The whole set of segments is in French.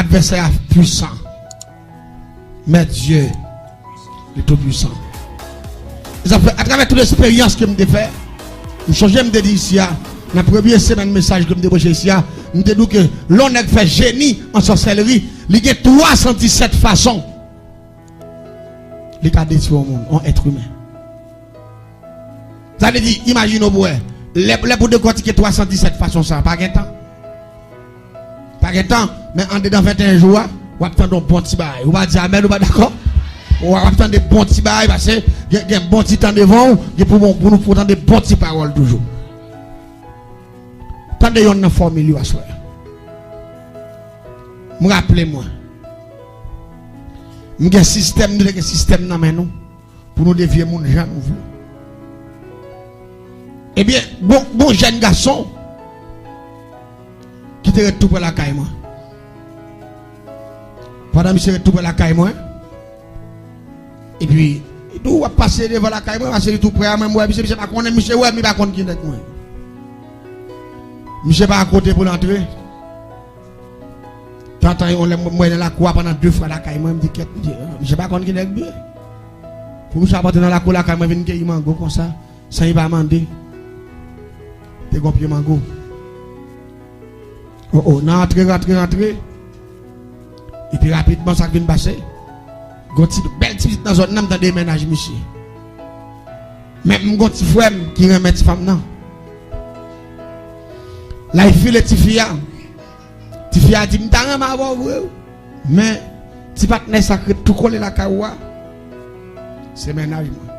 adversaire puissant. Mais Dieu est tout puissant. À travers toute l'expérience que je fait, je change de dire ici, la première semaine message que je débauché ici, je dis que l'on a fait génie en sorcellerie, il y a 317 façons. Les cas détruire au monde, en être humain. Ça veut dire, imaginez-vous, les pour décortiquer 317 façons, ça, pas de temps. Pas de temps, mais en dedans 21 jours, on va attendre un bon petit bail. On va dire amen, ou pas d'accord? On va attendre des bons petits bails parce que il y a un bon petit temps devant, pour nous attendre des bons petits paroles toujours. Tendez une formule à soi. Me rappelez-moi. Nous avons un système dans nous pour nous dévier mon gens nous voulons. Eh bien, bon jeune garçon qui te tout pour la caille moi. Pendant que je tout pour la caille moi. Et puis, il doit passer devant la caille moi, parce que tout près à même moi, monsieur pas connaître monsieur ouais, mais pas connaître qui est moi. Monsieur pas à côté pour l'entrer. Tant on l'a moi dans la cour pendant 2 fois la caille moi, me dit que monsieur pas connaître qui est bien. Pour nous apporter dans la cour la caille moi venir cueillir mango comme ça, sans il va demander. T'es gon pied mango. Oh, rentrez. Et puis rapidement ça vient passer. Gonti belle petite dans zone dans des ménages monsieur. Même gonti frère qui remet femme non. Là il fait les tifia. Tifia dit m'ta ma avoir mais ti partenaire sacré tout coller la kawa. C'est ménage moi.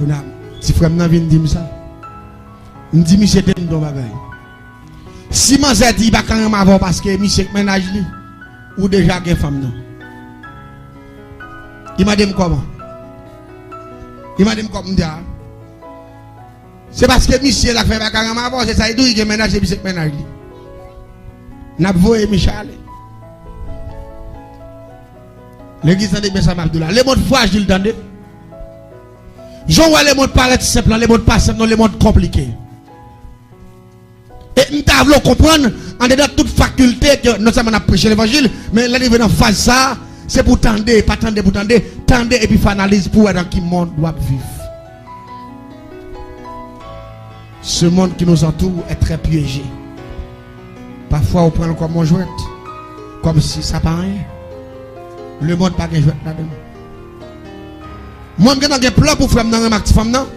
On a ti frère nan vient dire ça. Me dit monsieur t'aime don bagay. Si manzé dit pas quand avoir parce que monsieur ménage li ou déjà gen femme non. Il m'a dit comment? Il m'a dit comment dire? C'est parce que monsieur l'a fait carrément avant, c'est ça, il dit qu'il ménage et puis ménage. N'a pas vu Michel. L'église de Bessa Abdullah. Les modes fragiles dans des. Je vois les modes paraître simples, les modes pas simples, les modes compliqués. Et nous devons comprendre, en dedans toute faculté que nous sommes à prêcher l'évangile, mais là, nous venons faire ça. C'est pour tendre, pas tendre, pour tendre et puis faire analyse pour voir dans quel monde doit vivre. Ce monde qui nous entoure est très piégé. Parfois, on prend le comme on jouette, comme si ça pas rien. Le monde pas de jouette là-dedans. Moi, je suis un plan pour faire un petit femme, non?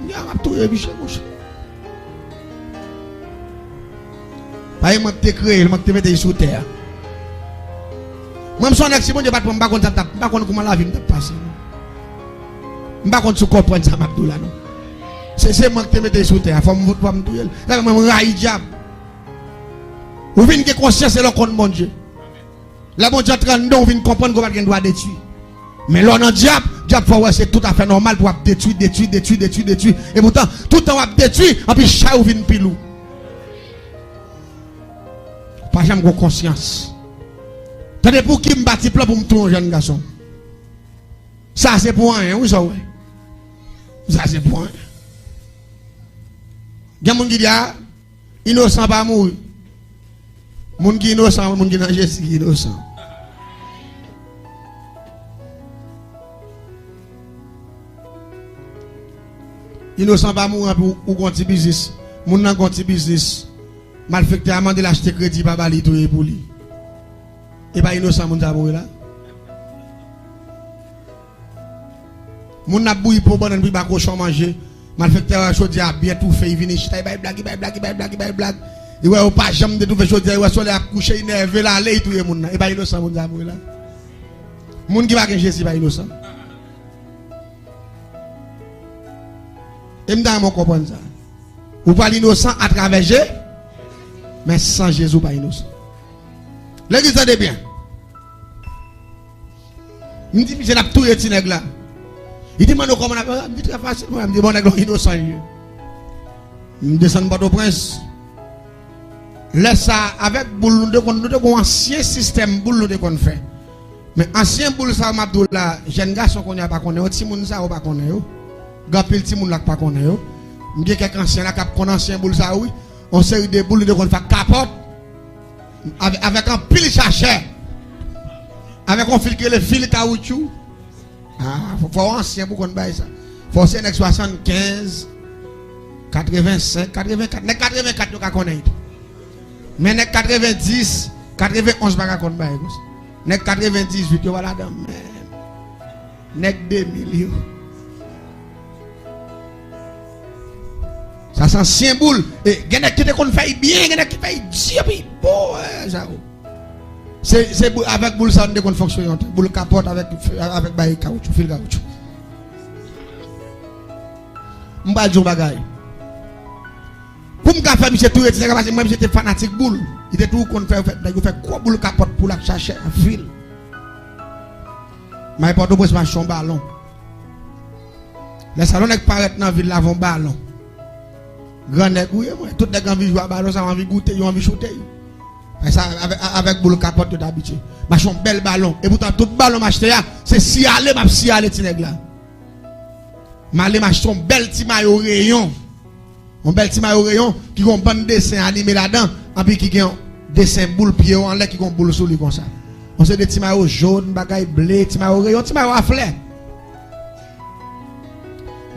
Je vais tout réviser, mon cher. Pas moi, je créé, je vais mettre sur terre. Moi, je suis un accident, je ne sais pas comment la vie me passe. Je ne sais pas comment comprendre ça, Abdullah. C'est moi qui te mets sur terre. Il faut me voir. Là, je me raille diable. Vous venez de conscience et le compte mon Dieu. Là, mon Dieu, vous venez comprendre comment il doit détruire. Mais là, dans le diable, c'est tout à fait normal pour détruire. Et pourtant, tout le temps, on détruit, et puis chat, vous venez pilou. Pas jamais de conscience. Tenez pour qui me bâtit plan pour me trouver un jeune garçon. Ça c'est pour rien, oui ça ouais. Ça c'est pour rien. Il y a des gens qui disent innocent pas mourir. Les gens qui sont innocents, les gens qui sont Jésus qui sont innocents. Innocent pas mourir pour un petit business. Les gens qui ont un petit business. Malfecté a demandé l'acheter crédit pas bali tout pour lui. Et pas innocent moun ta mourir là. Moun n'a bouilli pour bonne puis ba cochon manger. Malfecté a chodi a bien tout fait, il vient chita, il blague. Il ouais pas jamais de tout fait chodi, il ouais soleil a coucher énervé là, aller tout moun. Et pas innocent moun ta mourir là. Moun qui va gen Jésus pas innocent. Et m'da mon comprendre ça. Ou pas l'innocent à travers Jésus, mais sans Jésus pas innocent. L'église est bien. Il me dit, c'est la tout petit nègre là. Il dit, comment on a dit très facilement. Il me dit, bon nègre innocent. Il me descend pas au prince. Laisse ça avec boule de ancien système boule de qu'on fait. Mais ancien boule ça m'a dit là, jeune garçon qu'on a pas connaît, petit monde ça pas connaît yo. Gapil petit monde là pas connaît yo. Me dit quelques ancien là cap connaît ancien boule ça oui. On série de boules de qu'on fait capote. avec un pile sachet. Avec un fil que le fil caoutchouc. Ah, faut ancien pour qu'on baille ça. Faut c'est 75, 85, 84. Nek 84 nous connaître. Mais nek 90, 91 pas qu'on baille. Nek 98 yo voilà dans même. Nek 2000 yo. Ça c'est ancien boule et nek qui te qu'on fait bien, nek qui fait Dieu bon ça. C'est avec boule ça on fonctionne, boule capote avec bail caoutchouc, fil caoutchouc. M'ba dire bagay. Pour me faire monsieur tout c'est parce que moi j'étais fanatique boule. Il était tout qu'on fait quoi boule capote pour la chercher un fil. Mais pas de bosse marche un ballon. Les salons n'est paraît dans ville là vont ballon. Grand nèg oui moi tout nèg envie jouer ballon ça envie goûter, ils envie shooter. Ça avec boule capote tout habitué. Marche un bel ballon et pourtant tout ballon m'acheter c'est si aller m'a si aller ti nèg là. M'aller m'acheter un bel petit maillot rayon. Un bel petit maillot rayon qui ont bon dessin animé là-dedans et puis qui ont dessin boule pied en l'air qui ont boule sur lui comme ça. On sait des petits maillots jaunes, bagaille blé, petit maillot rayon, petit maillot à fleur.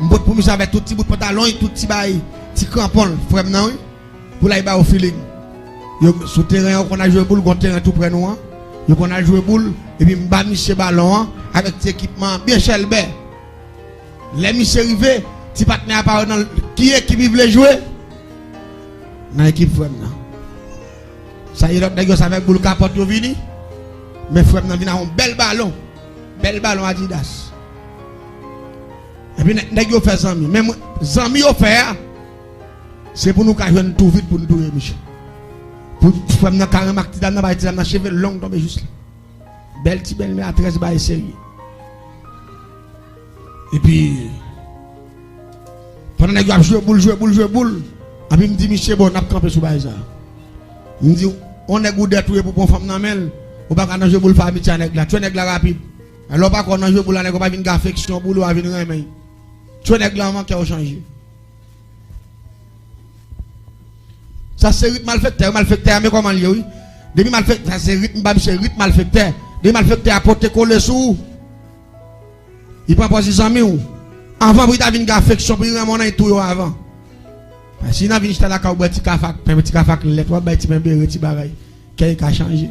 M'bot pour monsieur avec tout petit bout de pantalon et tout petit bail, petit crampon, frère non pour là il ba au feeling. Yo sur terrain on a joué boule, on terrain tout près nous. Yo on a joué boule et puis m'ba monsieur ballon avec cet équipement bien chelbé. Les monsieur arrivé, petit partenaire par dans qui est qui veut jouer dans l'équipe frère là. Ça y est l'autre ça avec boule capote yo vini. Mais frère nan vient un bel ballon Adidas. Et puis nèg yo fait zami, même zami yo fait c'est pour nous ka joindre tout vite pour nous touyer monsieur. Pour frère nan carrément ti dan ba ti dan cheveux long tomber juste là. Belle ti belle mais à 13 ba sérieux. Et puis pendant nèg yo jouer boule et puis me dit monsieur bon n'a camper sous ba ça. Me dit on est goudé touyer pour femme nan mel. Ou pas quand jouer boule fa amitié nèg là, tu nèg là rapide. Alors pas quand jouer boule nèg pas venir affection boule va venir remen. Tu nèg là manque au changer. Ça c'est rythme malfecteur mais comment lié oui. Depuis malfecteur ça c'est rythme pas c'est rythme malfecteur. Depuis malfecteur apporter coller sous. Il prend position mi ou. Avant pour ta venir affection pour remen tout avant. Parce que si n'a venir là ka ou petit café lettre ou ba petit même petit bagaille. Qu'est-ce qui a changé?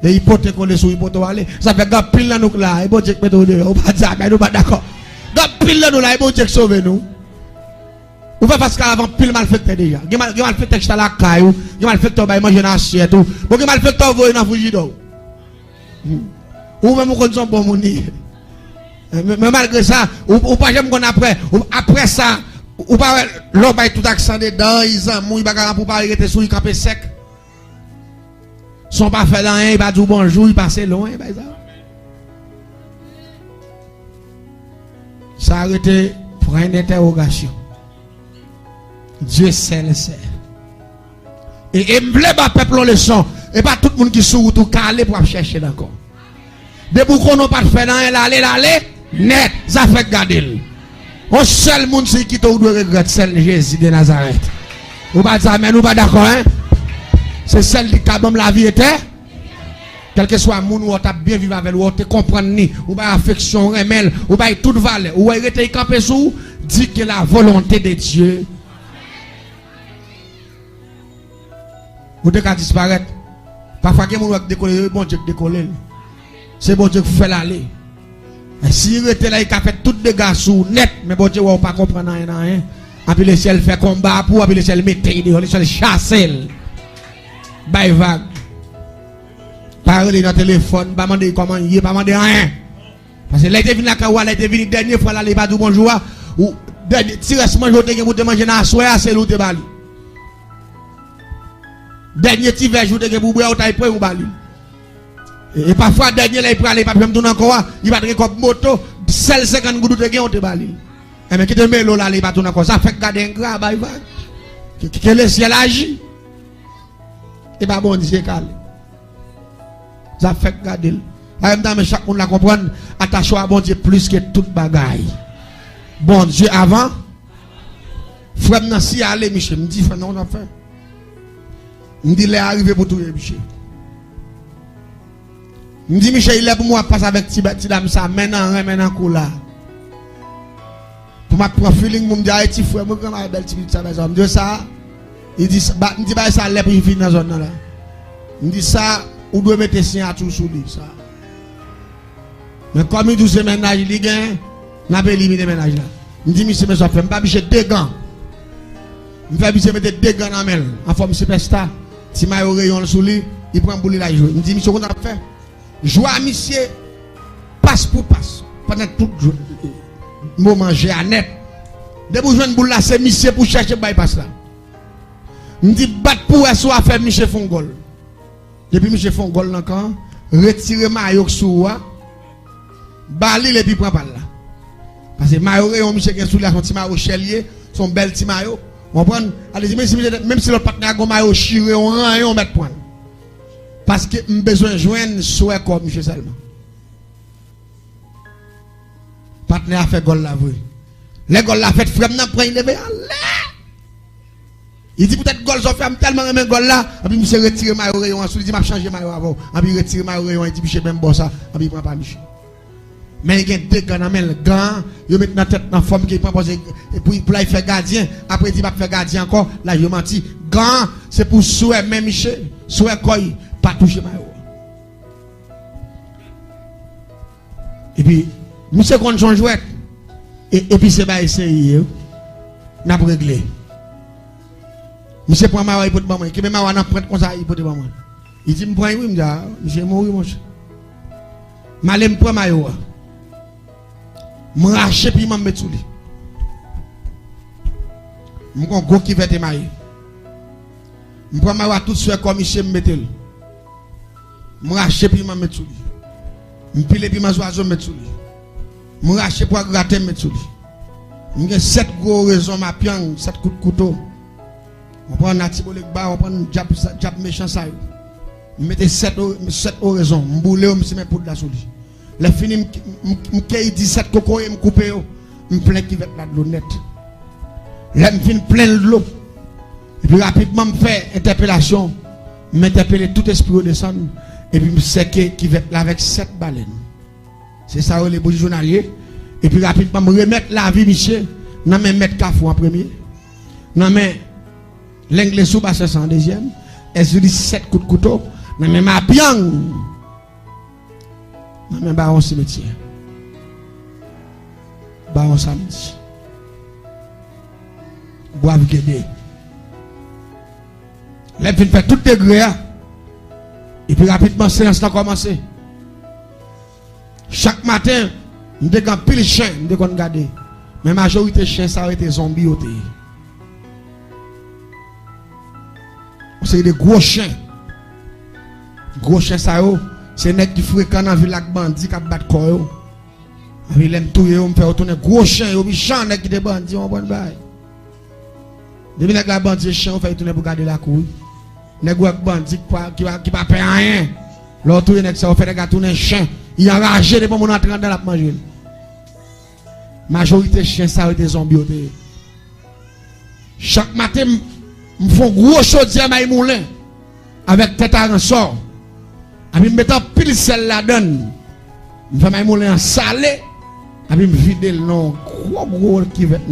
Et hypothèque on est sous hypothèque aller ça fait gap pile là nous là et bon Dieu mettre dehors on pas ça mais nous pas d'accord gap pile là nous là et bon Dieu sauver nous ou pas parce qu'avant pile malfecteur déjà il malfecteur qui là caillou il malfecteur ba manger dans assiette tout bon il malfecteur voyer dans frigidaire ou même on son bon moni mais malgré ça ou pas j'aime qu'on après ça ou pas l'homme ba tout accent dedans ils en mouille bagarre pour pas arrêter sous il camper sec. Son pas fait rien, il va dire bonjour, il passe loin, ça a arrêté pour une interrogation. Dieu sait le sait. Et il me plaît pas peuple en leçon. Et pas tout le monde qui sourit tout calé pour chercher d'accord. Depuis qu'on n'a pas fait rien, l'aller, net, ça fait garder. Un seul monde qui doit regretter, c'est Jésus de Nazareth. Vous pas dire, mais nous pas d'accord, hein? C'est celle qui a la vie était. Quel que soit moun ou t'a bien vivre avec ou te comprendre ni ou pas affection remel ou pas toute valeur ou rester camper sous dit que la volonté de Dieu ou de ka disparaître parfois que moun décoller bon Dieu décoller c'est bon Dieu qui fait l'aller si il était là il a fait tout dégâts sous net mais bon Dieu ou pas comprendre rien et puis le ciel fait combat pour et puis le ciel mettre le ciel chasser by vague parler dans téléphone pas demander comment il est pas demander rien parce que là il est venu là quand il est venu dernière fois là il pas dire bonjour ou dernier tirage manger pour te manger dans soir c'est l'autre bali dernier petit verre jour te pour boire ou taille près ou bali et parfois dernier là il prend aller pas même tourner encore il va te comme moto celle 50 gouttes de gain on te bali et mais qui te met l'eau là il va tourner encore ça fait garder un grand by vague que le ciel agit. Et pas bon Dieu calme. Ça fait garder. En même temps, chaque monde la comprendre, attache à bon Dieu plus que toute bagaille. Bon Dieu avant. Frère Nancy allez Michel me dit frère non on a fait. me dit, il est arrivé pour tout Michel. Me dit, Michel, il est pour moi passer avec petit dame ça, maintenant, là. Pour ma prendre feeling, me dit, ah, petit frère, moi, comment belle petite ça, me dit ça. Il dit, me dit, ça, il est pour finir dans la zone là. Me dit ça, ou doit mettre signature sur lui, ça. Mais comme il dit, ce ménage, il gagne, n'a pas éliminé ménage là. Me dit, monsieur, je fais pas bicher 2 gants. Je vais mettre 2 gants dans main, en forme superstar. Si je au rayon sur lui, il prend boule la jouer. Me dit, monsieur, qu'on a fait. Jouer à monsieur, passe pour passe. Pendant tout le moment, j'ai à net. Dès que vous jouez une boule là, c'est monsieur pour chercher bypass là. Me dit, battre pour soit faire monsieur font goal. Depuis monsieur font goal là, quand retirer maillot sur moi, bali et puis prend pas là. Parce que maillot rayon monsieur qui sous là son petit maillot chelier, son bel petit maillot. On prend, allez même si le partenaire a un maillot chiré, on rend et on met point. Parce que j'ai besoin de joindre soit comme monsieur seulement. Partenaire a fait goal là, oui. Les goals l'a fait, frère, n'a pris une levé. Il dit peut-être goal, ça fait tellement aimé goal là. Et puis, monsieur retire ma rayon. Ensuite, il dit, m'a changé ma rayon avant. Et puis, retire ma rayon. Il dit, monsieur, même bon ça. Et puis, il prend pas Michel. Mais il y a 2 gants dans le gant. Il met dans la tête dans la forme qui prend pour il faire gardien. Après, il va faire gardien encore. Là, il menti. Gant, c'est pour souhait, même Michel. Souhait quoi, pas toucher ma rayon. Et puis, monsieur, quand on joue, et puis, c'est pas essayer. N'a pas réglé. Monsieur prend ma rayon pour te maman. Qui met ma rayon prête comme ça, il peut te maman. Il dit, me prend, oui, me dit, monsieur, mourir, mon cher. Malé me prend ma rayon. Je rache puis je mets sous lui. Je prends un gros qui va te marier. Je prends ma tout suite comme Michel me mette. Je rache puis je mets sous lui. Je pile puis je oiseau me sous lui. Je rache pour gratter me sous lui. Je 7 gros raisons ma piang, 7 coups de couteau. On prend un tibolek bas, on prend un jab méchant ça. Je mets 7 oraisons. Je boule, je mets pour de la sous lui. Les fini, je 17 coco et je coupe, je plein qui va de l'eau net. Là, je finis plein de l'eau. Et puis rapidement, je fais interpellation. Je m'interpelle tout esprit au descendre. Et puis je sais qui va là avec 7 baleines. C'est ça, les beaux journaliers. Et puis rapidement, je remettre la vie, Michel. Non, mais mettre Cafou en premier. Non, mais l'anglais sous bas, c'est en deuxième. Et je dis 7 coups de couteau. Non, mais ma piang. Mais baron cimetière. Baron samedi. Boivre guédé. Là, il fait tout degré. Et puis rapidement, séance a commencé. Chaque matin, nous avons pile chien, nous avons regardé. Mais la majorité des chiens, ça a été zombies. C'est des gros chiens. Gros chiens, ça a c'est un qui fréquente dans la ville de bandit qui bat corps. Il aime tout, il me fait retourner gros chien, il méchant qui des bandits, on bon bail. Depuis que la bandit chien, on fait retourner pour garder la cour. Les gros bandits qui va faire rien. L'autre il ça fait des gars tourner chien, il enragé depuis mon entrée dans la manger. Majorité chien ça a des zombies. Chaque matin, me font gros chaudière maï moulin avec tête à ressort. Et puis, je mets pile sel là-dedans. Je fais mes moulins salé. Et puis, je vide le nom. Gros qui va être.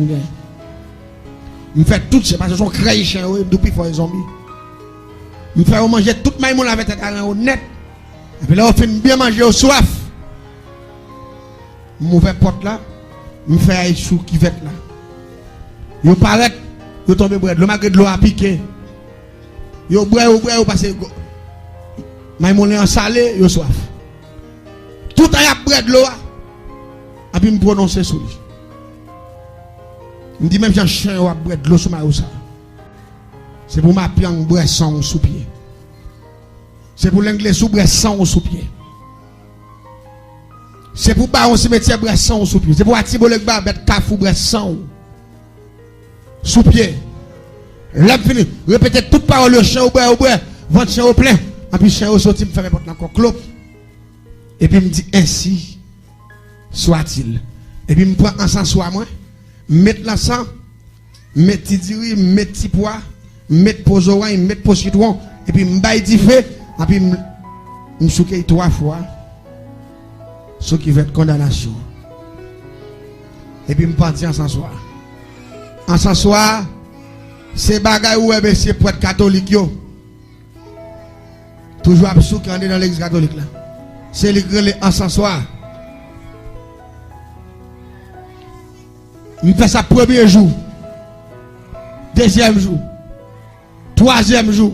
Je fais tout ça parce que je suis créé chien depuis pour les zombies. Je fais manger tout mes moulins avec un net. Et puis là, on fait bien manger au soif. Mauvais porte là. Je fais un chou qui va être là. Yo paraît, yo tombe bread. Le malgré de l'eau a piqué. Yo boire, parce que. Mais mon en salé, yo soif. Tout a bread l'eau. Et puis me prononcer sur lui. Me dit même j'ai un chien ou bread l'eau sur ma ousa. C'est pour ma piang bread sang sous pied. C'est pour l'anglais sous bread sang sous pied. C'est pour baron cimetière bread sang sous pied. C'est pour atibolek ba bet kafou bread sang sous pied. Là fini, répétez toute parole le chien au bread, votre chien au plein. Et puis, chien au sorti, me fait porte encore clope. Et puis, me dit ainsi soit-il. Et puis, me prend ensemble soit moi, mettre l'encens, mettre tidiri, mettre petit pois, mettre pozoin, mettre pochitouan, Et puis m'baille dit fait, et puis m'souke 3 fois. Ce qui va être condamnation. Et puis m'parti en soir. En soir, c'est bagay ou c'est prêtre catholique yo. Toujours absous quand on est dans l'église catholique là. C'est les en soir. Je fais ça premier jour, deuxième jour, troisième jour,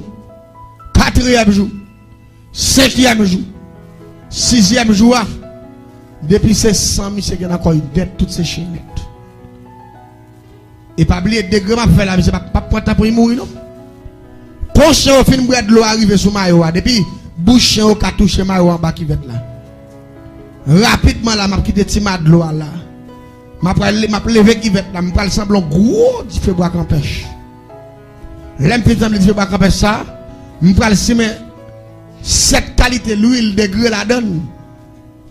quatrième jour, cinquième jour, sixième jour. Depuis ces 100 000, c'est encore une dette, toutes ces chaînettes. Et pas oublier degré m'a fait là, mais c'est pas prendre temps pour y mourir non. Quand chien au fin de l'eau arrive sur maillot, depuis bouche au ka toucher maillot en bas qui va là. Rapidement là, m'a quitté tima de l'eau là. M'a levé qui va là, m'a pral semblant gros du feu bois campèche. L'aime petit du feu bois campèche ça, m'a pral simer cette qualité l'huile de grès la donne.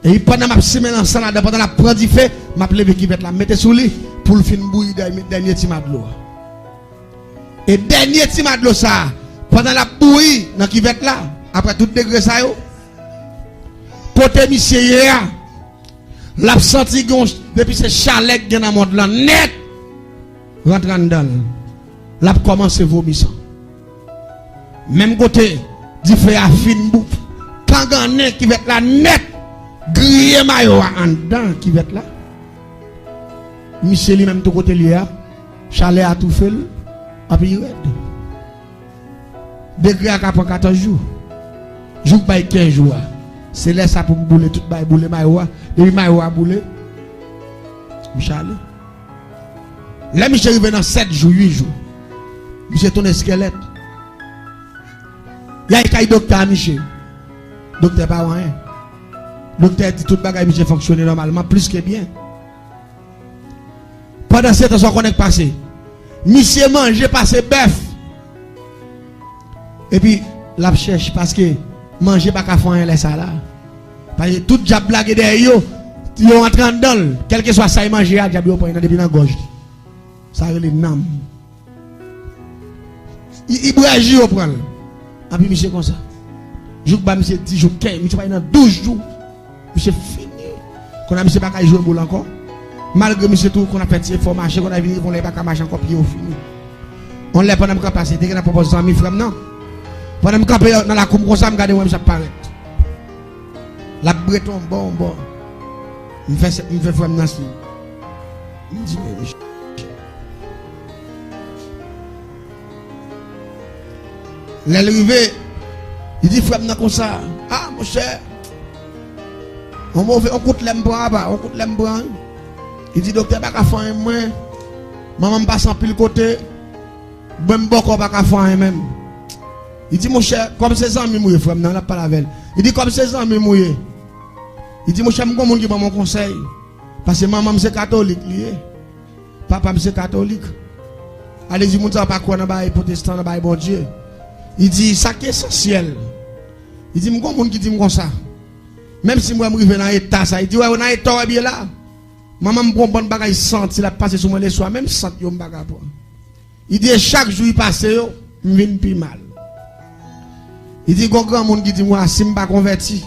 Et pendant m'a simer ensemble là, pendant la prend du feu, m'a levé qui va là, mettez sous lui pour le fin bouillir dernier tima de l'eau. Et dernier tima de l'eau ça, pendant la bouillie dans qui va là, après tout degré ça yo. Côté monsieur hier, l'a senti depuis ce chalet qui est dans le monde là, net, rentrant dedans, l'a commencé à vomir. Même côté, du fait à fin bouffe, quand on qui va être là, net, grillé maillot en dedans qui va être là. Monsieur lui même tout côté lui a, chalet a tout fait, a puis red. Degré à 14 jours, jour pas 15 jours. C'est là ça pour bouler tout bail bouler maillot depuis maillot a bouler Michel là Michel arrivé dans 7 jours 8 jours Michel ton squelette il y a un docteur Michel docteur pas rien docteur dit tout bagage Michel fonctionner normalement plus que bien pendant ce temps qu'on est passé Michel manger passé bœuf et puis la cherche parce que manger pas qu'à faire les ça là parce que tout diable blague derrière yo rentre en dedans quel que soit ça il manger à diable point depuis dans gorge ça relève nam il bragi au prendre et puis monsieur comme ça jour ba monsieur 10 jours 15 monsieur pas dans 12 jours monsieur fini qu'on a monsieur pas jouer boule encore malgré monsieur tout qu'on a fait ces formations qu'on a venu on les pas marcher encore puis au fini on l'a pendant qu'on passer dès qu'on a proposé 100 000 francs non pendant que je suis dans la cour, je regarde où ça paraît. La breton, bon. Je fais frère dans ce. Je dis, l'arrivée, il dit, frère, comme ça. Ah, mon cher. On coûte l'embran, on coûte l'embran. Il dit, docteur, pas qu'à faire moi. Maman passe en pile côté. Bon, beaucoup pas qu'à faire même. Il dit mon cher, comme ses amis mouillés, frère, non, on n'a pas la veille. Il dit comme ses amis mouillés. Il dit mon cher, je suis mon conseil. Parce que maman, c'est catholique. Papa, c'est catholique. Allez-y, mon pas quoi dans les protestants, dans les bon Dieu. Il dit, ça qui est essentiel. Il dit, mon monde qui dit comme ça. Même si moi, je suis dans l'état, ça. Il dit, ouais, on a état bien là. Maman, je prends bon bagage, sent, il a passé sur moi les soirs, même sent, il bagage. Il dit, chaque jour, il passe, je viens plus mal. Il dit, grand monde qui dit, moi, si je ne suis pas converti,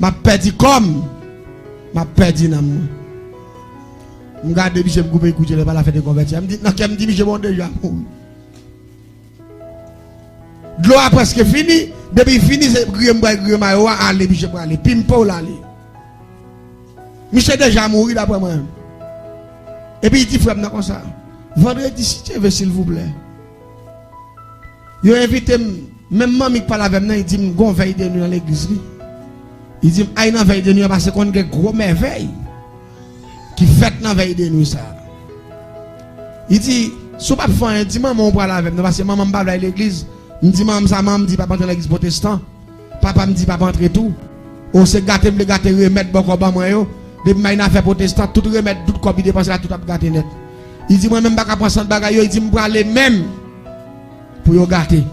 je perdu comme, je perdu dans moi. Je regarde le bichet, je écouter, je ne vais pas la faire de convertir. Je me dis, non, je me dis, je vais déjà mourir. De l'eau a presque fini, depuis fini, c'est grillé, aller, bichet pour aller, pimpo, aller. Michel déjà mourir d'après moi. Et puis il dit, frère, comme ça, vendredi, si tu veux, s'il vous plaît. Il a invité, même maman qui parle avec moi, il dit, on veille de nuit dans l'église. Il dit, aïe, dans veille de nuit, parce qu'on a une grosse merveille qui fait dans veille de nuit. Ça. Il dit, si pas faire, il dit, maman, on parle avec moi, parce que maman me parle à l'église. Il dit, maman, ça, maman me dit, pas entrer dans l'église protestante. Papa me dit, pas entrer tout. On se gâte, me gâte, remettre beaucoup de moi, yo. Depuis que je fait protestant, tout remettre, tout copie dépenser là, tout a gâté net. Il dit, moi, même pas qu'à prendre ça de bagaille, il dit, je vais aller même. Pour y gâter.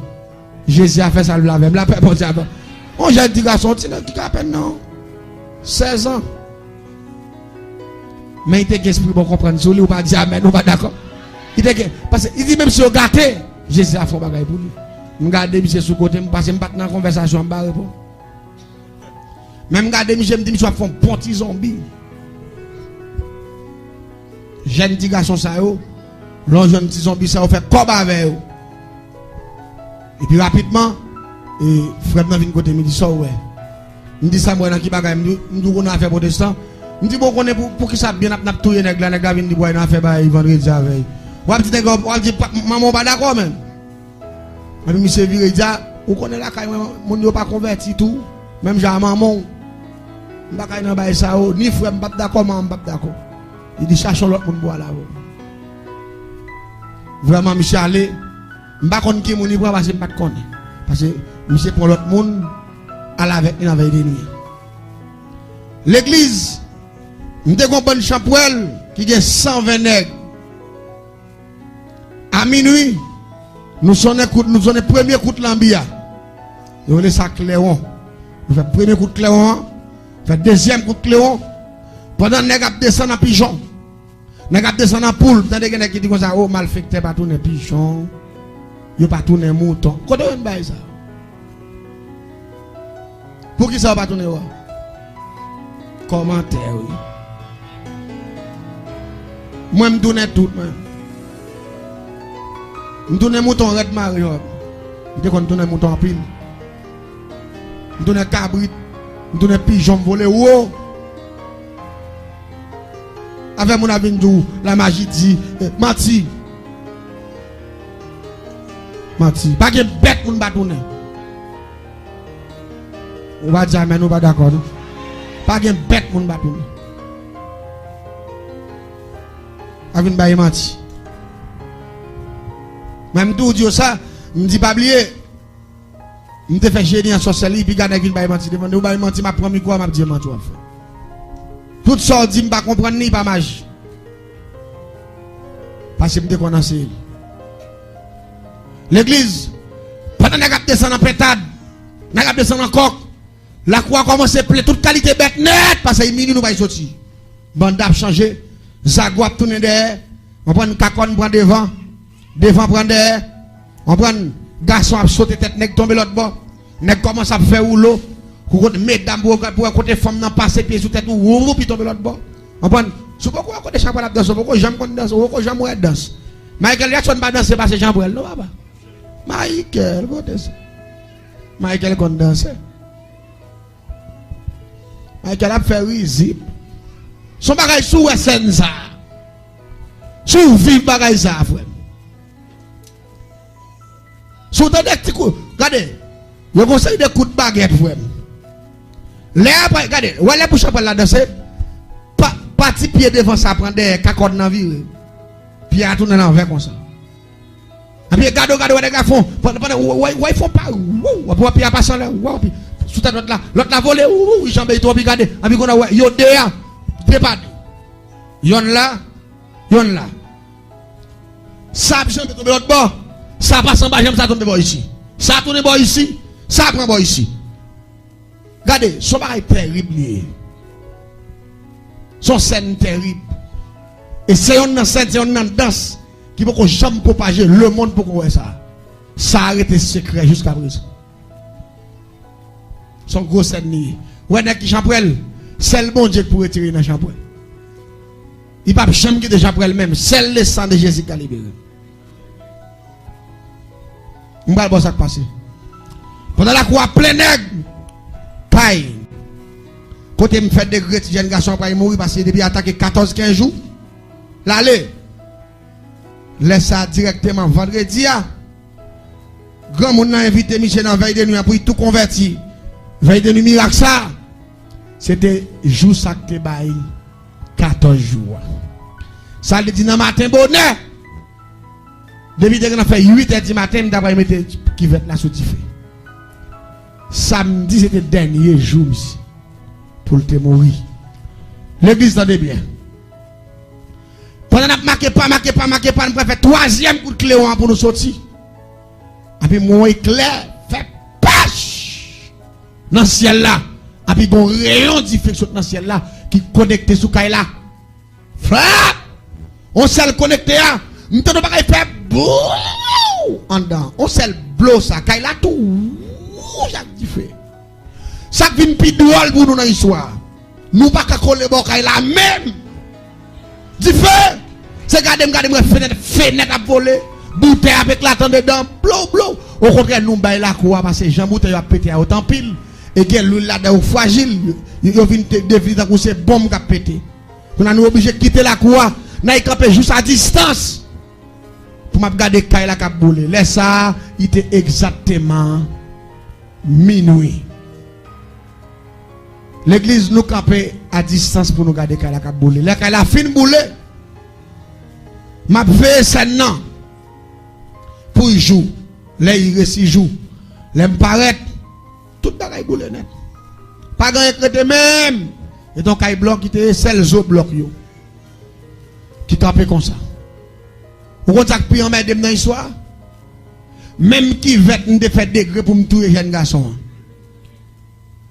Jésus a fait ça le laver. La paix pour dire, on j'ai dit garçon, tu n'as pas non. 16 ans. Mais il était esprit pour comprendre. Si vous pas dire amen, on pas d'accord. Il était parce qu'il dit même si vous gâtez, Jésus a fait bagaille pour lui. Je regarde monsieur sous côté, je passe dans la conversation en bas. Même regarde monsieur, je me dis, je vais faire un bon petit zombie. Jeune petit garçon, ça yo. L'on jeune petit zombie, ça fait comme avec eux. Et puis rapidement, frère vient côté, me dit ça, ouais. Je dis ça, moi, dans qui bagaille, je dis, on a fait protestant. Je dis, bon, on est pour qui ça bien, n'a tout yé, nèg la, nèg la vient dire, on a fait vendredi avec. Ou un petit nèg, on dit, maman, pas d'accord même. Mais monsieur viré, il dit, on connaît la caille, mon yo pas converti tout. Même j'ai maman. Je ne sais pas si ça, ni frère, je ne suis pas d'accord, mais je ne suis pas d'accord. Il dit, cherchons l'autre monde boire là. Vraiment, monsieur allé, je ne sais pas qui mon libre parce que je ne sais pas. Parce que monsieur pour l'autre monde, à la veille de nuit. L'église, nous avons une bonne champouelle qui a 120 nègres. À minuit, nous sommes le premier coup de l'ambia. Nous avons ça Cléon. Nous faisons le premier coup de Cléon. Nous faisons le deuxième coup de Cléon. Pendant que nous avons descendu en pigeon. Nous avons descendu en poule. Vous avez des gens qui disent ça, oh, malfecté, pas tourner pigeon. Yo pas tourner mouton. Quand on va ça? Pour qui ça va pas tourner? Commentaire, oui. Moi, je tourne tout. Je tourne mouton red Mario. Je tourne mouton en pile. Je tourne cabrit. Je tourne pigeon volé. Wow. Avec mon avenue, la magie dit, Mati. Mati. Pas de bête pour nous battre. On va dire, mais nous pas d'accord. Pas de bête pour nous battre. Avec une baille Mati. Même tout dit ça, je me dis pas oublier. Je me fais génie en sorcellerie, puis garder une baille Mati. Demande, baille Mati, ma premier quoi, m'a dit, Mati. Tout ça, dit, je ne pas comprendre ni pas magie. Parce que je me connais. L'église, pendant que nous avons descendu en pétade, nous avons descendu en coq, la croix commence à plaire, toute qualité bête net, parce que minuit nous va sortir. Bande a changé, Zagou a tourné derrière, on prend une cacon, prend devant prend derrière, on prend garçon a sauté tête, nèg tomber l'autre bord, nèg commence à faire rouleau, mesdames pour côté femme n'a passé pied sous tête, ou puis tomber l'autre bord. On prend, c'est pourquoi côté chapeau la danse, pourquoi j'aime qu'on danse, pourquoi j'aime qu'on danse. Michael Jackson pas danser parce que Jean Brel, non papa. Michael, Michael qu'on danse. Michael a fait risible. Son bagage sous SN ça. Sous vive bagage ça, frère. Sous des petits coups. Regardez. Je conseille des coups de baguette, frère. Les après, regardez. Ou les pour la danser. Parti pied devant ça, prendre des cacottes dans la vie. Puis à tourner l'envers comme ça. Et puis regarde, les gars font. Ils font pas. Pour puis à passer là. Sous ta note là. L'autre la volé. J'en ai trop regardé. Et puis qu'on a. Yo déa. Départ. Yon là. Ça j'aime tomber l'autre bord. Ça passe en bas, j'aime ça tomber ici. Ça tourne bord ici. Ça prend bord ici. Regardez, son bail terrible. Son scène terrible. Et c'est une scène, c'est une danse qui peut jamais propager le monde pour qu'on voit ça. Ça a arrêté secret jusqu'à présent. Son gros scène lié. Ouais, qui champrel, c'est le bon Dieu pour retirer dans champrel. Il ne peut jamais quitter champrel même. C'est le sang de Jésus qui a libéré. On va voir ça passer. Pendant la croix plein nègre, paille. Côté me fait des gretes, jeune garçon pour mourir parce que depuis attaqué 14-15 jours. L'aller. Laisse ça directement vendredi. Grand monde a invité Michel dans veille de nuit pour tout convertir. Veille de nuit miracle ça. C'était jour ça que bail 14 jours. Ça le dit dans matin bonheur. Depuis que on a fait 8h du matin, d'après mettre qui va être là sous fait. Samedi c'était le dernier jour ici. Pour le mourir. L'église tendez bien. Pendant qu'on marqué pas, nous faire troisième coup de clé pour nous sortir. Et puis mon éclair fait pâche dans le ciel là. Et puis un rayon diffraction dans le ciel là qui connecté sous Kaila. Frère, on s'est connecté là. Nous ne pouvons pas faire bouh. en dedans. On seul bleu ça, quand il a tout rouge à fait. Ça vient plus drôle pour nous dans l'histoire. Nous pas qu'à coller bon quand il a même. Du feu. C'est garder fenêtre à voler. Bouteille avec la tente dedans. Blou. Au contraire, nous baillons la cour parce que Jean Bouteille a pété à autant pile. Et que l'huile là-dedans fragile. Il vient de vivre dans ces bombes qui a pété. On a nous obligé de quitter la cour. N'a campé juste à distance. Pour m'a regarder Kaila la cap boule. Là ça, il était exactement minuit. L'église nous campé à distance pour nous garder Kaila la cap boule. Là Kaila a fin boule. M'a fait ça non. Pour y jouer. Là il reste joue. Là me paraît tout bagaille boule net. Pas grand écrété même. Et donc Kaila bloc qui était seul zo bloc yo. Qui campé comme ça. Vous comprenez que en mettre dans l'histoire? Même qui va te faire degré pour me tuer jeune garçon.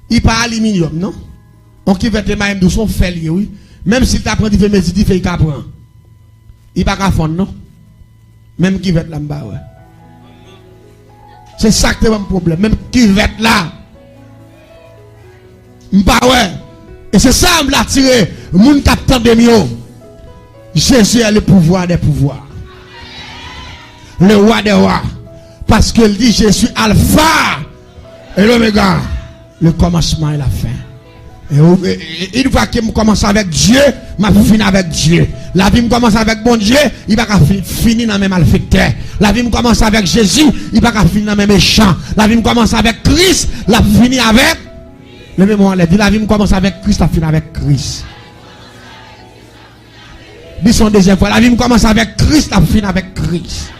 Il pas aluminium, non? On qui va te mettre de son fait oui. Même si tu apprends de faire médecine, il fait qu'il apprend. Il pas qu'à fondre, non? Même qui va être là-bas, ouais. C'est ça qui est mon problème. Même qui va être là. M'pas ouais. Et c'est ça qui m'a tiré. Mon capitaine de mieux. Jésus a le pouvoir des pouvoirs. Le roi des rois. Parce qu'il dit je suis alpha et l'oméga. Le commencement et la fin. Et une fois qu'il commence avec Dieu, je finis avec Dieu. La vie me commence avec bon Dieu, il va finir dans mes malfaiteurs. La vie me commence avec Jésus, il va finir dans mes méchants. La vie me commence avec Christ, la finit avec. Le même moment, la vie me commence avec Christ, la finit avec Christ. Dis son deuxième fois, la vie me commence avec Christ, la finit avec Christ.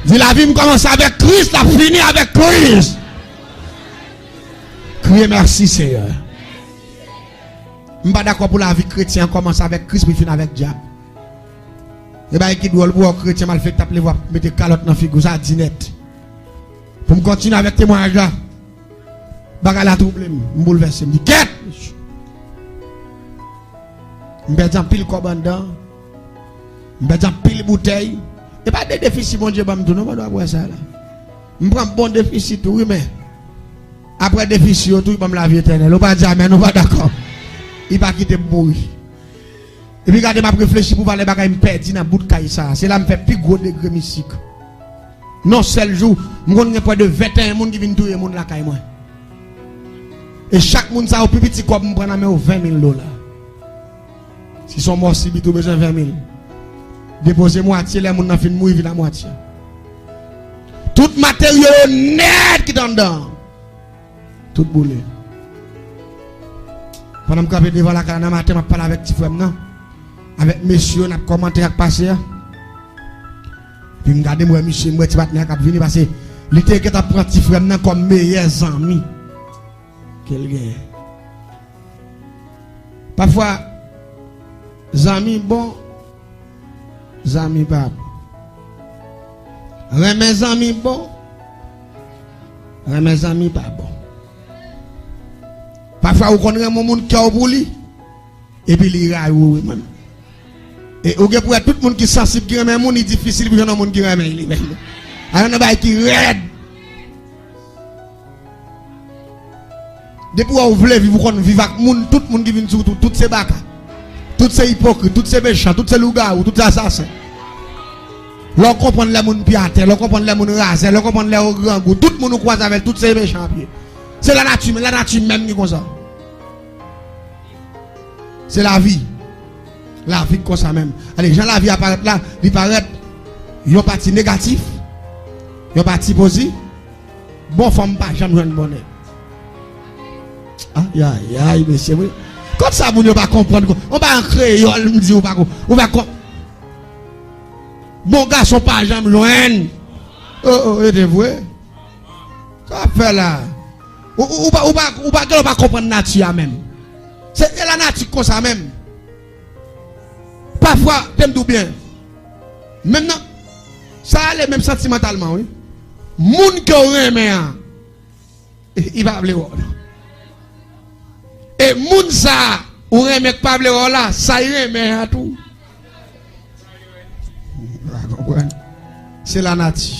Dis la vie me commence avec Christ, la finit avec Christ. Criez merci Seigneur. Je ne suis pas d'accord pour la vie chrétienne commence avec Christ, puis finit avec diable. Et bien, qui doit le chrétien mal fait taper, mettre calotte dans la figure, ça dit net. Pour me continuer avec témoignage là, je la trouble, je me bouleverse, je me dis, quête! Je me dis, pile cobandant, je me dis, pile bouteille. Et pas de déficit, mon Dieu, je ne dois pas ça là. Je prends bon déficit, oui, mais après déficit, tout va me la vie éternelle. On va dire, mais nous pas d'accord. Il va quitter mourir. Et puis, regardez, je réfléchis pour parler de me perdre dans le bout de caille ça. C'est là que je fais plus gros degré mystique. Non, seul jour, je suis près de 21 personnes qui viennent tuer les gens la caille. Et chaque monde, ça, au plus petit corps, je prends $20 000. Si sont morts, si ils ont besoin de 20 000. Déposez moitié, les gens qui ont mourir, la moitié. Tout matériel net qui est dedans. Tout boulé. Pendant que je suis devant la caméra, matin, je parle avec petit frère, avec messieurs, on commenté avec passer. Puis je regarde moi, monsieur, moi, petit partenaire qui venu parce que l'été que tu prends petit frère comme meilleurs amis. Quel gars. Parfois, amis bon, amis pas. Mes amis bon, mes amis pas bon. Parfois, vous connaissez mon monde qui est au bouli. Et puis, il y a oui, man. Et vous pour tout le monde qui est sensible, qui remet un monde difficile, puis il y a un monde qui remet. Il y a un monde qui est raide. Depuis que vous voulez vivre avec monde, tout le monde qui vient sur toutes ces bacs, toutes ces hypocrites, toutes ces méchants, toutes ces loups-garous, toutes ces assassins. L'on comprend les gens piatés, l'on comprend les gens rasés, l'on comprend les gens grands goûts, tout le monde croise avec tous ces méchants pieds. C'est la nature même qui est comme ça. C'est la vie. La vie comme ça même. Allez, Jean, la vie apparaît là, il paraît, il y a un parti négatif, il y a un parti positif. Bon, femme pas, jamais de bonheur. Aïe, monsieur, oui. Comme ça, vous ne pas comprendre. On va en créer, on me dit, on va comprendre. Bon garçon, pas jamais loin. Oh, et vrai. Ça fait là. Ou pas comprendre la nature même. C'est la nature comme ça même. Parfois, t'aimes tout bien. Maintenant, ça allait même sentimentalement, oui. Moun qui aurait aimé, il va appeler. Et moun ça, ou aimé pas appeler là, ça y est, mais à tout. c'est la nature.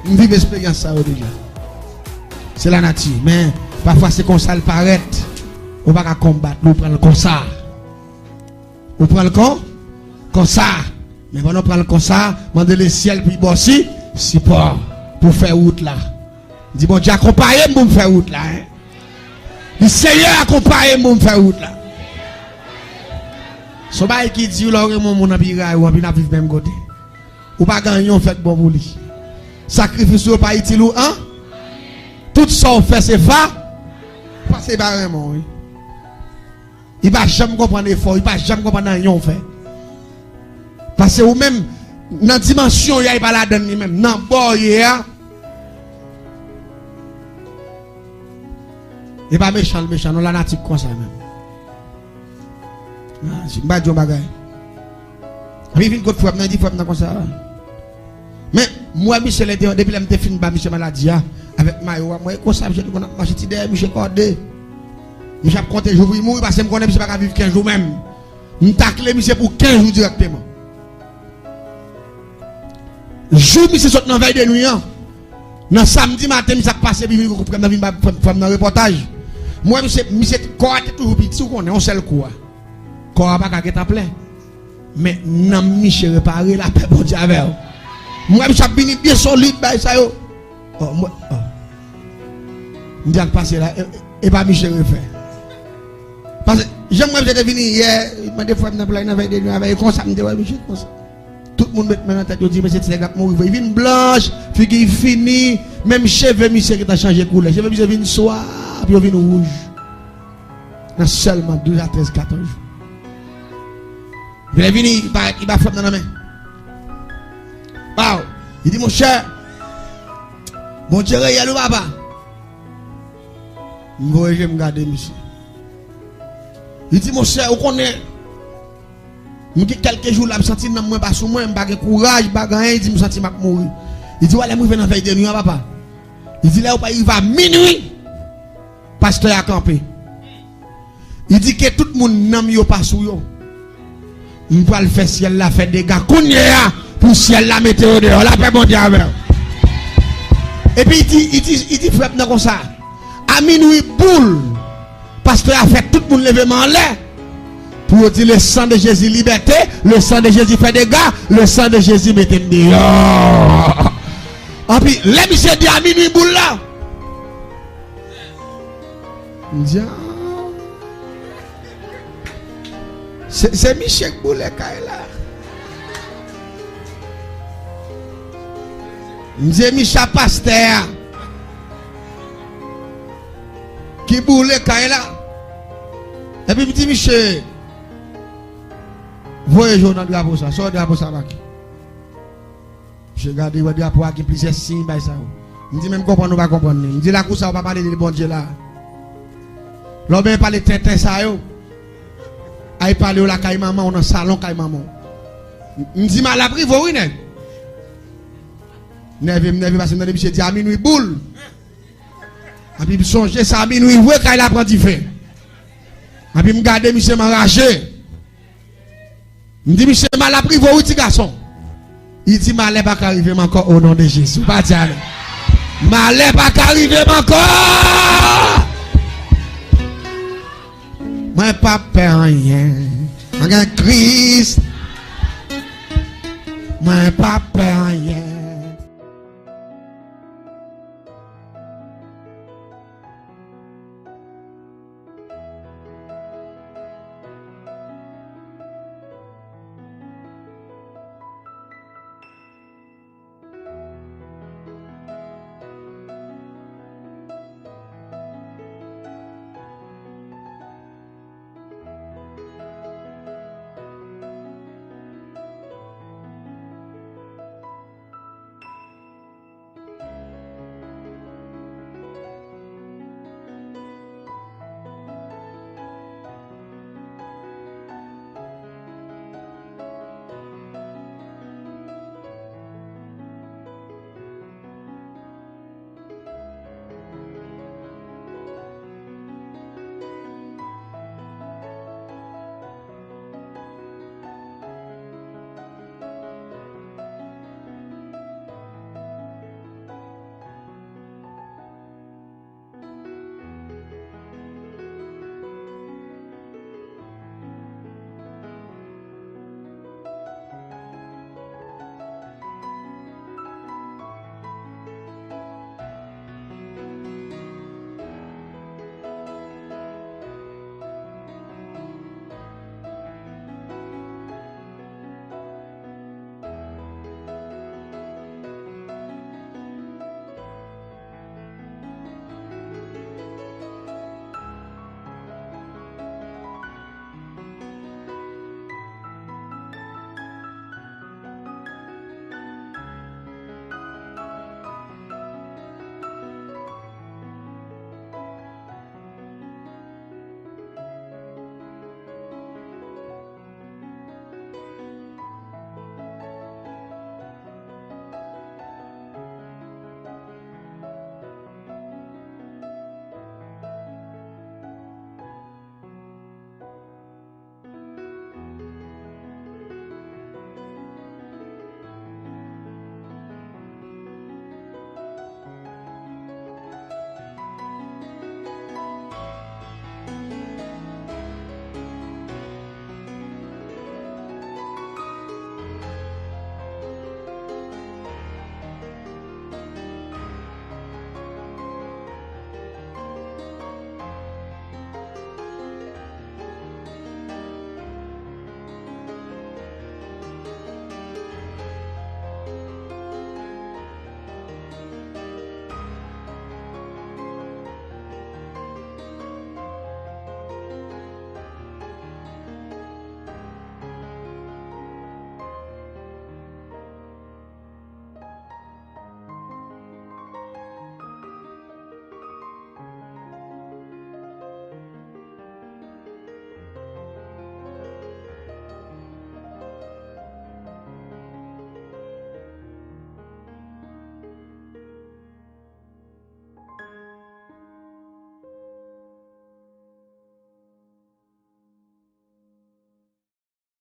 On vit l'expérience ça déjà. C'est la nature. Mais parfois c'est comme ça le paraît. On va pas combattre, on prend le comme ça. On prend le comme ça. Mais on prend le comme ça, demander le ciel puis bossi, c'est pas pour faire route là. Dis bon Dieu accompagner pour me faire route là. Hein? Le Seigneur accompagne pour me faire route là. So bail qui dit là mon apira ou bien vivre même côté. Ou pas gagner on fait bon pour lui. Sacrifice ou pas utile ou hein? Tout ça on fait c'est fa. Passer barrément oui. Il va jamais comprendre l'effort, il va jamais comprendre rien on fait. Parce que ou même dans dimension il y a pas la donne lui même dans bord hier. Et pas méchant, méchant, non la nature comme ça même. Ah, c'est pas du bagay. Puis vient côté fois, dit fois comme ça. Mais moi Michel était depuis la fin ba Michel maladie avec Mayo, moi comme ça j'ai qu'on a marché derrière Michel Cordé. Michel compter jour il mourir parce que me connais Michel pas vivre 15 jours même. Me tacler Michel pour 15 jours directement. Jour Michel saute dans veille de nuit. Dans samedi matin Michel passé puis il prendre dans reportage. Moi Michel corps était toujours petit, on est un seul coup. Corps pas qu'à plein. Mais non Michel réparer la paix pour Dieu avec. Moi je suis bien solide bah ça yo. Oh moi m'd'al passer là et pas Michel refaire. Parce que j'aimerais j'étais venu hier, m'a des fois dans plein avec des nuits avec comme ça me dit ouais Michel comme ça. Tout le monde met maintenant tête dit mais c'est les gars mourir, il vient blanche, figure fini, même cheveux Michel qui t'a changé couleur. Cheveux Michel vient soir puis il vient rouge. Dans seulement 12 à 13 14 jours. Il est venu, il va frapper dans la main. Wow. Il dit mon cher, mon Dieu, il y a le papa. Je me garder, monsieur. Il dit mon cher, vous connaissez. Je dis quelques jours là, je me sens dans moi, parce que moi, je n'ai pas de courage, je n'ai pas de rien, il dit, je me sens mourir. Il dit, voilà, je vais dans la veille de nuit, papa. Il dit, là, il va à minuit. Pasteur a campé. Il dit que tout le monde n'a pas sous yo. On va le faire ciel la fait des gars. Pour ciel la météo dehors. La paix mondiale. Et puis il dit frère comme ça. À minuit boule. Pasteur a fait tout le monde lever en l'air. Pour dire le sang de Jésus liberté. Le sang de Jésus fait des gars. Le sang de Jésus mettez dehors. Et puis les monsieur dit à minuit boule là. C'est Michel Boulet là. C'est Michel Pasteur. Qui Boulet là. Et puis petit Michel. Voyez journal drapeau ça. Sort drapeau ça va qui. Je regarde le drapeau qui plusieurs signes by ça. Me dit même comprendre ou pas comprendre. Me dit la cour ça va pas parler de bon Dieu là. L'homme parle de tête ça yo. Aïe parler au la caille maman, on a un salon caille maman. M'dit mal appris vous oui né. Neve parce que dans monsieur dit à minuit boule. A puis songer ça à minuit ouais quand il apprend fait. A puis me garder monsieur m'enragé. M'dit monsieur mal appris vous oui petit garçon. Il dit malheur pas arriver encore au nom de Jésus. Pas dire. Malheur pas arriver encore. Moi pas peur rien. Regarde Christ. Moi pas peur rien.